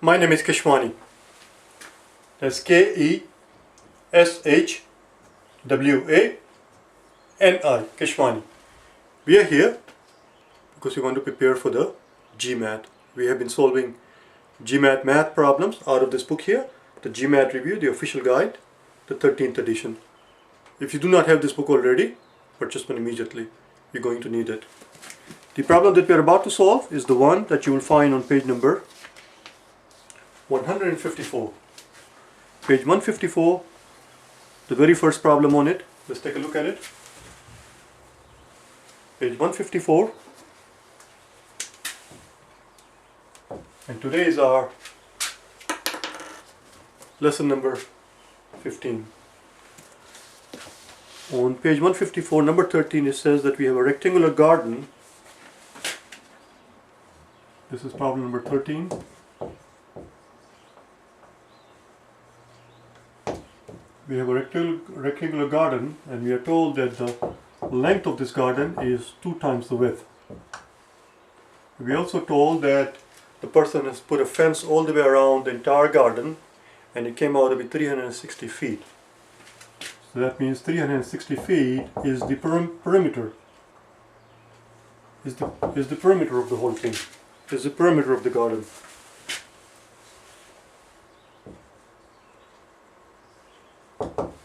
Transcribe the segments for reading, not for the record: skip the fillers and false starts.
My name is Keshwani. That's K-E-S-H-W-A-N-I, Keshwani. We are here because we want to prepare for the GMAT. We have been solving GMAT math problems out of this book here, the GMAT Review, the official guide, the 13th edition. If you do not have this book already, purchase one immediately. You're going to need it. The problem that we are about to solve is the one that you will find on page number 154. Page 154, the very first problem on it. Let's take a look at it. Page 154. And today is our lesson number 15. On page 154, number 13, it says that we have a rectangular garden. This is problem number 13. We have a rectangular garden, and we are told that the length of this garden is 2 times the width. We are also told that the person has put a fence all the way around the entire garden, and it came out to be 360 feet. So that means 360 feet is the perimeter. Is the perimeter of the whole thing. Is the perimeter of the garden.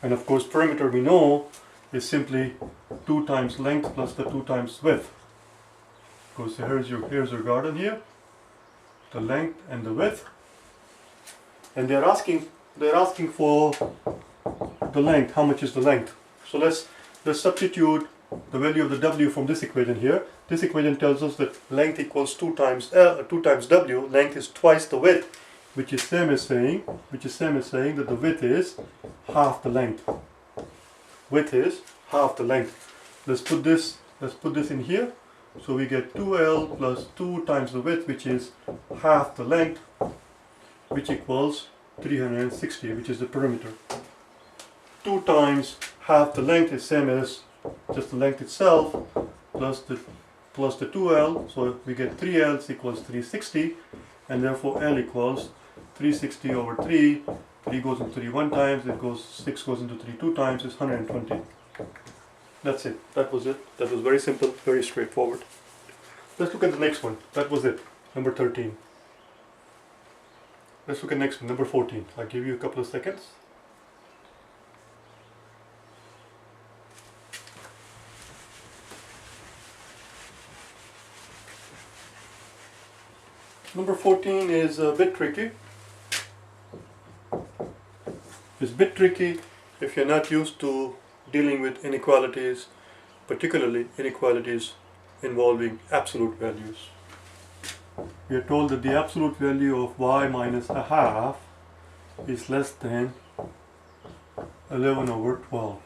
And of course, perimeter we know is simply 2 times length plus the 2 times width. Because here's your garden here, the length and the width, and they're asking for the length. How much is the length? So let's substitute the value of the w from this equation here. This equation tells us that length equals 2 times w. Length is twice the width, which is same as saying that the width is half the length. Width is half the length. Let's put this in here. So we get 2l plus 2 times the width, which is half the length, which equals 360, which is the perimeter. 2 times half the length is same as just the length itself plus the 2l, so we get 3l equals 360, and therefore l equals 360 over 3. 3 goes into 3 one times, 6 goes into 3 2 times, is 120. That's it. That was it. That was very simple, very straightforward. Let's look at the next one. That was it. Number 13. Let's look at the next one, number 14. I'll give you a couple of seconds. Number 14 is a bit tricky. It's a bit tricky if you're not used to dealing with inequalities, particularly inequalities involving absolute values. We are told that the absolute value of y minus a half is less than 11 over 12.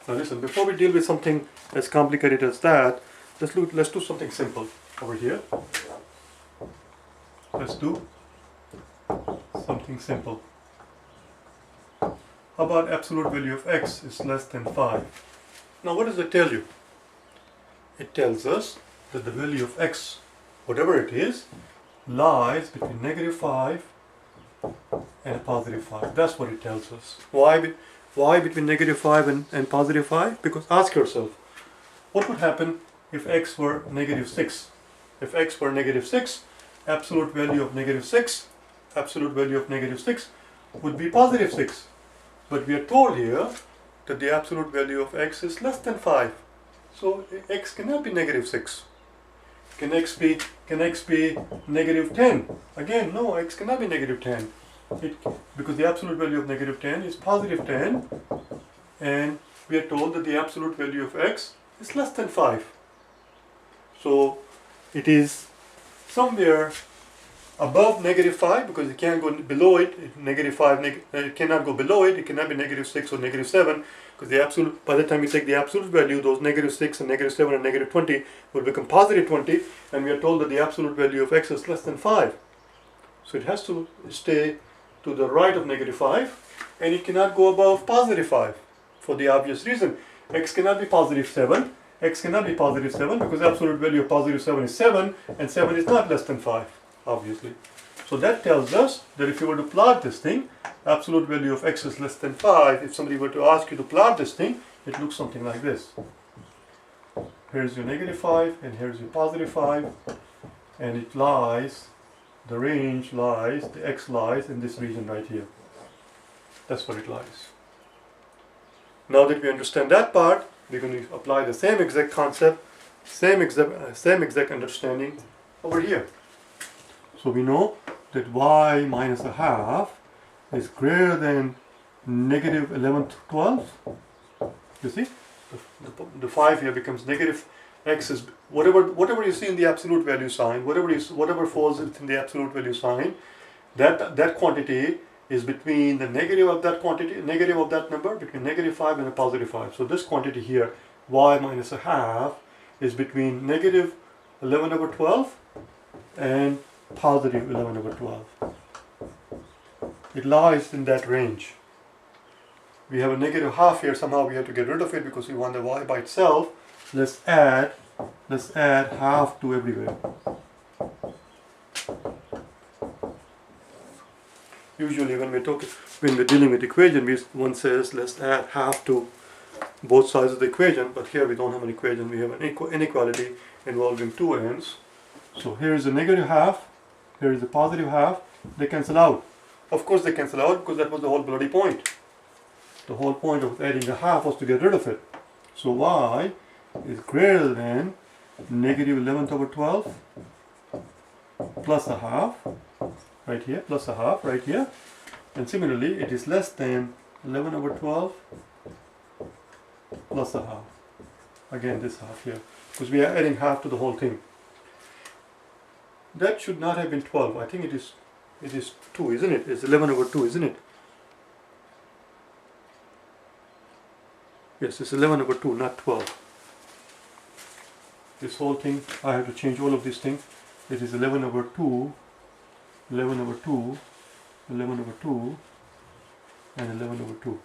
Now listen, before we deal with something as complicated as that, let's do something simple over here. Let's do something simple. How about absolute value of x is less than 5? Now what does it tell you? It tells us that the value of x, whatever it is, lies between -5 and a +5. That's what it tells us. Why between -5 and +5? Because ask yourself, what would happen if x were -6? If x were -6, absolute value of -6 would be +6. But we are told here that the absolute value of x is less than 5. So x cannot be -6. Can x be -10? Again, no, x cannot be -10. Because the absolute value of -10 is +10, and we are told that the absolute value of x is less than 5. So it is somewhere above -5, because it can't go below it. It cannot go below it. It cannot be -6 or -7, because the absolute, by the time you take the absolute value, those -6 and -7 and -20 will become +20, and we are told that the absolute value of x is less than 5. So it has to stay to the right of -5, and it cannot go above +5 for the obvious reason. X cannot be +7. X cannot be +7 because the absolute value of +7 is 7, and 7 is not less than 5. Obviously. So that tells us that if you were to plot this thing, absolute value of x is less than 5. If somebody were to ask you to plot this thing, it looks something like this. Here's your -5 and here's your +5, and it lies, the range lies, the x lies in this region right here. That's where it lies. Now that we understand that part, we're going to apply the same exact concept, same exact understanding over here. So we know that y minus a half is greater than -11/12. You see, the 5 here becomes negative x is whatever you see in the absolute value sign, whatever falls within the absolute value sign, that quantity is between the negative of that quantity, negative of that number, between -5 and a +5. So this quantity here, y minus a half, is between -11/12 and +11/12. It lies in that range. We have a -1/2 here. Somehow we have to get rid of it because we want the y by itself. Let's add half to everywhere. Usually when we're dealing with equation, one says let's add half to both sides of the equation, but here we don't have an equation, we have an inequality involving two ends. So here is a -1/2, here is a +1/2, they cancel out. Of course they cancel out because that was the whole bloody point. The whole point of adding a half was to get rid of it. So y is greater than -11/12 plus a half, right here, plus a half right here. And similarly, it is less than 11/12 plus a half. Again, this half here, because we are adding half to the whole thing. That should not have been 12. I think it is 2, isn't it? It's 11/2, isn't it? Yes, it's 11/2, not 12. This whole thing, I have to change all of these things. It is 11/2, 11/2, 11/2, and 11/2.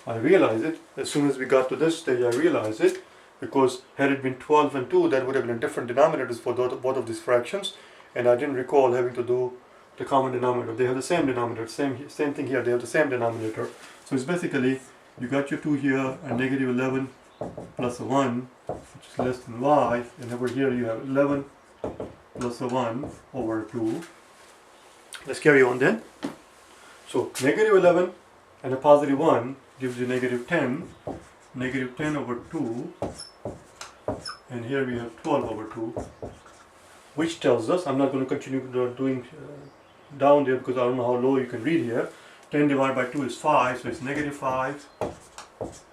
I realize it. As soon as we got to this stage, I realized it. Because had it been 12 and 2, that would have been different denominators for both of these fractions. And I didn't recall having to do the common denominator. They have the same denominator. Same thing here. They have the same denominator. So it's basically, you got your 2 here, and -11 plus a 1, which is less than y. And over here you have 11 plus a 1 over 2. Let's carry on then. So -11 and a +1 gives you -10. -10 over 2, and here we have 12 over 2, which tells us, I'm not going to continue doing down there because I don't know how low you can read here. 10 divided by 2 is 5, so it's -5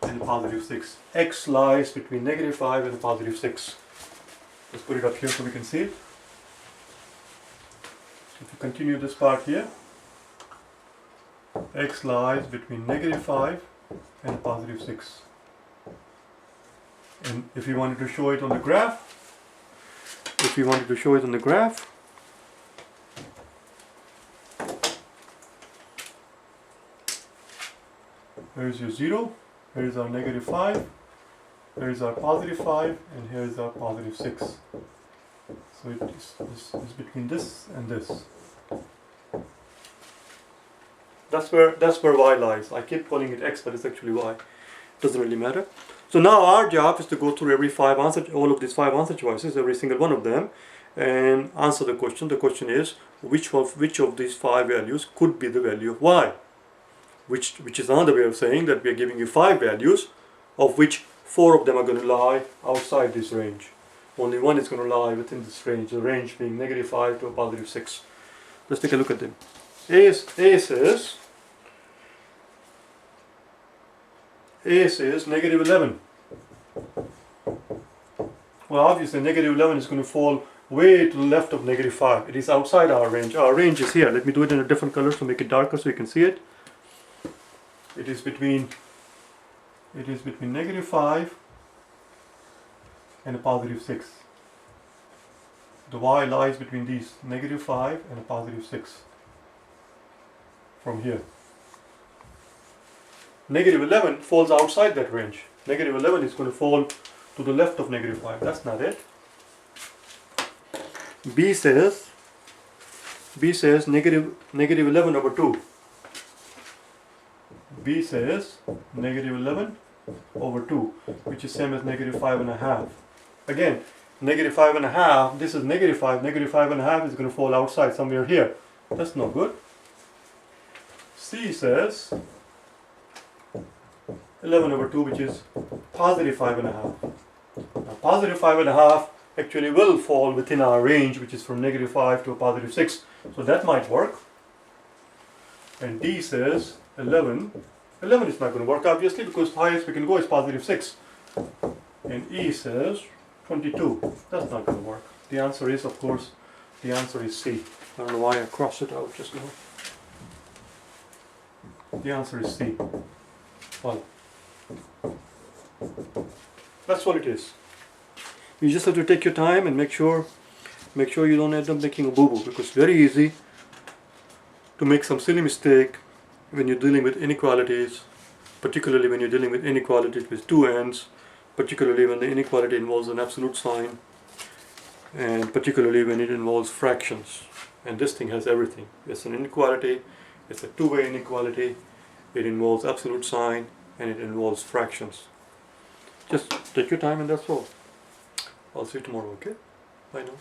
and a +6. X lies between -5 and a +6. Let's put it up here so we can see it. If you continue this part here, X lies between -5 and a +6. And if you wanted to show it on the graph, here's your 0, here's our -5, here's our +5, and here's our +6. So it is between this and this. That's where y lies. I keep calling it x, but it's actually y. Doesn't really matter. So now our job is to go through all of these 5 answer choices, every single one of them, and answer the question. The question is, which of these 5 values could be the value of y? Which is another way of saying that we are giving you 5 values, of which 4 of them are going to lie outside this range. Only one is going to lie within this range, the range being -5 to a +6. Let's take a look at them. A says -11. Well, obviously -11 is going to fall way to the left of -5. It is outside our range. Our range is here. Let me do it in a different color to make it darker so you can see it. It is between -5 and a +6. The y lies between these, -5 and a +6. From here. -11 falls outside that range. -11 is going to fall to the left of -5. That's not it. B says B says negative 11 over 2. B says negative 11 over 2, which is same as negative 5.5. Again, negative 5.5, this is negative 5, negative 5.5 is going to fall outside somewhere here. That's no good. C says 11 over 2, which is positive 5.5. Now, positive 5.5 actually will fall within our range, which is from negative 5 to a positive 6. So that might work. And D says 11. 11 is not going to work, obviously, because highest we can go is positive 6. And E says 22. That's not going to work. The answer is, of course, the answer is C. I don't know why I crossed it out just now. The answer is C. Well, that's what it is. You just have to take your time and make sure you don't end up making a boo-boo, because it's very easy to make some silly mistake when you're dealing with inequalities, particularly when you're dealing with inequalities with two ends, particularly when the inequality involves an absolute sign, and particularly when it involves fractions. And this thing has everything. It's an inequality, it's a two-way inequality, it involves absolute sign, and it involves fractions. Just take your time and that's all. I'll see you tomorrow, okay? Bye now.